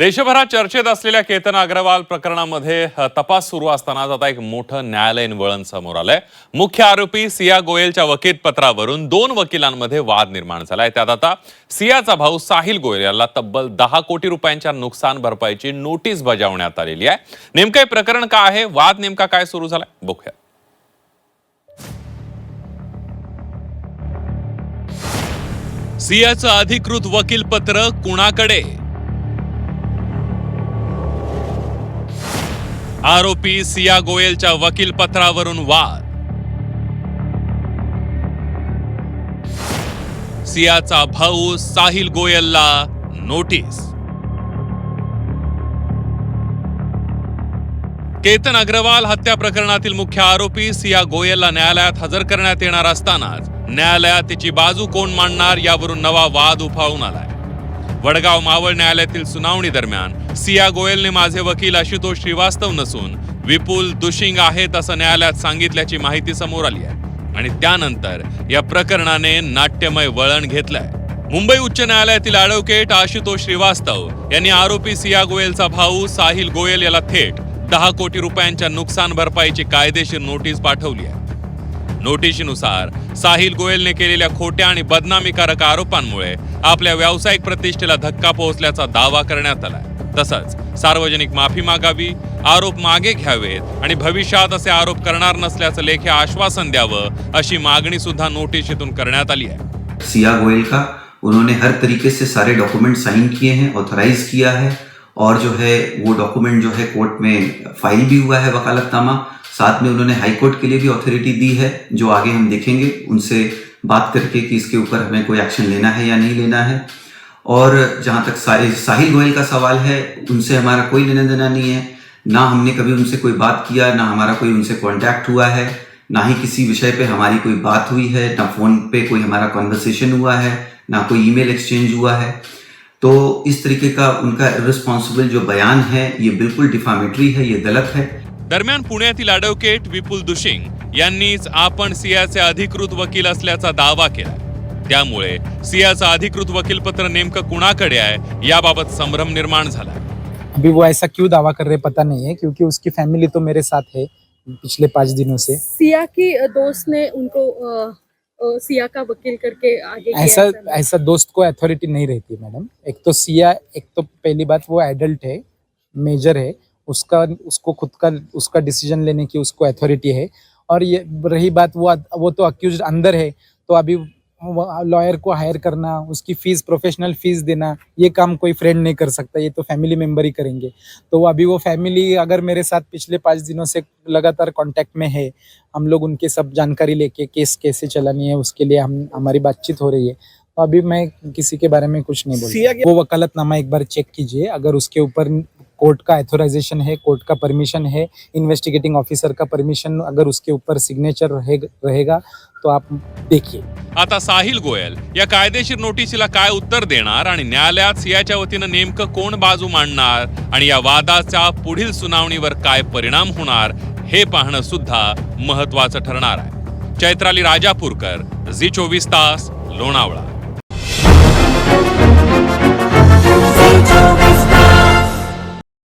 देशभरात चर्चेत असलेल्या केतन अग्रवाल प्रकरणामध्ये तपास सुरू असतानाच आता एक मोठं न्यायालयीन वळण समोर आलंय। मुख्य आरोपी सिया गोयलच्या वकीलपत्रावरून दोन वकिलांमध्ये वाद निर्माण झालाय। त्यात आता सियाचा भाऊ साहिल गोयल याला तब्बल 10 कोटी रुपयांच्या नुकसान भरपाईची नोटीस बजावण्यात आलेली आहे। नेमकं प्रकरण काय आहे, वाद नेमका काय सुरू झालाय बघूया। सियाचं अधिकृत वकीलपत्र कुणाकडे? आरोपी सिया गोयलच्या वकीलपत्रावरून वाद। सियाचा भाऊ साहिल गोयलला नोटीस। केतन अग्रवाल हत्या प्रकरणातील मुख्य आरोपी सिया गोयलला न्यायालयात हजर करण्यात येणार असतानाच न्यायालयात तिची बाजू कोण मांडणार यावरून नवा वाद उफाळून आलाय। वडगाव मावळ न्यायालयातील सुनावणी दरम्यान सिया गोयलने माझे वकील आशुतोष श्रीवास्तव नसून विपुल दुशिंग आहेत असं न्यायालयात सांगितल्याची माहिती समोर आली आहे आणि त्यानंतर या प्रकरणाने नाट्यमय वळण घेतलंय। मुंबई उच्च न्यायालयातील ॲडव्होकेट आशुतोष श्रीवास्तव यांनी आरोपी सिया गोयलचा भाऊ साहिल गोयल याला थेट 10 कोटी रुपयांच्या नुकसान भरपाईची कायदेशीर नोटीस पाठवली आहे। नोटिशीनुसार साहिल गोयलने केलेल्या खोट्या आणि बदनामीकारक आरोपांमुळे आपल्या व्यावसायिक प्रतिष्ठेला धक्का पोहोचल्याचा दावा करण्यात आलाय। तसंच सार्वजनिक माफी मागावी, आरोप मागे घ्यावेत आणि भविष्यात असे आरोप करणार नसल्याचं लेखी आश्वासन द्यावं अशी मागणी सुद्धा नोटिशीतून करण्यात आली आहे। सिया गोयल का उन्होंने हर तरीके से सारे डॉक्यूमेंट साइन किए हैं, ऑथराइज किया है और जो है वो डॉक्यूमेंट जो है कोर्ट में फाइल भी हुआ है वकालतनामा। साथ में उन्होंने हाई कोर्ट के लिए भी अथॉरिटी दी है, जो आगे हम देखेंगे उनसे बात करके कि इसके ऊपर हमें कोई एक्शन लेना है या नहीं लेना है। और जहां तक साहिल गोयल का सवाल है, उनसे हमारा कोई लेना देना नहीं है, ना हमने कभी उनसे कोई बात किया, ना हमारा कोई उनसे कांटेक्ट हुआ है, ना ही किसी विषय पे हमारी कोई बात हुई है, ना फोन पे कोई हमारा कॉन्वर्सेशन हुआ है, ना कोई ईमेल एक्सचेंज हुआ है। तो इस तरीके का उनका इररिस्पॉन्सिबल जो बयान है ये बिल्कुल डिफामेटरी है, ये गलत है। दरम्यान पुण्यातील ॲडव्होकेट विपुल दुशिंग यांनीच आपण सियाचे अधिकृत वकील असल्याचा दावा केला। त्यामुळे सियाचं अधिकृत वकीलपत्र नेमकं कुणाकडे आहे याबाबत संभ्रम निर्माण झाला। अभी वो ऐसा क्यों दावा कर रहे पता नहीं है, क्योंकि उसकी फैमिली तो मेरे साथ है पिछले 5 दिनों से। सिया की दोस्त ने उनको सिया का वकील करके आगे किया। ऐसा दोस्त को अथॉरिटी नहीं रहती मैडम। एक तो सिया, एक तो पहली बात वो एडल्ट है, मेजर है, उसको खुद का उसका डिसीजन लेने की उसको अथॉरिटी है। और ये रही बात वो तो अक्यूज्ड अंदर है, तो अभी लॉयर को हायर करना, उसकी फीस, प्रोफेशनल फीस देना, ये काम कोई फ्रेंड नहीं कर सकता, ये तो फैमिली मेंबर ही करेंगे। तो अभी वो फैमिली अगर मेरे साथ पिछले 5 दिनों से लगातार कांटेक्ट में है, हम लोग उनके सब जानकारी लेके केस कैसे चलानी है उसके लिए हमारी बातचीत हो रही है। तो अभी मैं किसी के बारे में कुछ नहीं बोलूँगा। वो वकालतनामा एक बार चेक कीजिए, अगर उसके ऊपर कोर्ट का ऑथराइजेशन है, कोर्ट का परमिशन है, इन्वेस्टिगेटिंग ऑफिसर का परमिशन अगर उसके ऊपर सिग्नेचर रहेगा तो आप देखिए। आता साहिल गोयल या कायदेशीर नोटिसीला काय उत्तर देणार आणि न्यायालयात सियाच्या वतीनं नेमकं कोण बाजू मांडणार आणि या वादाचा पुढील सुनावणीवर काय परिणाम होणार हे पाहणं सुद्धा महत्त्वाचं ठरणार आहे। चैत्राली राजापूरकर, झी 24 तास, लोणावळा।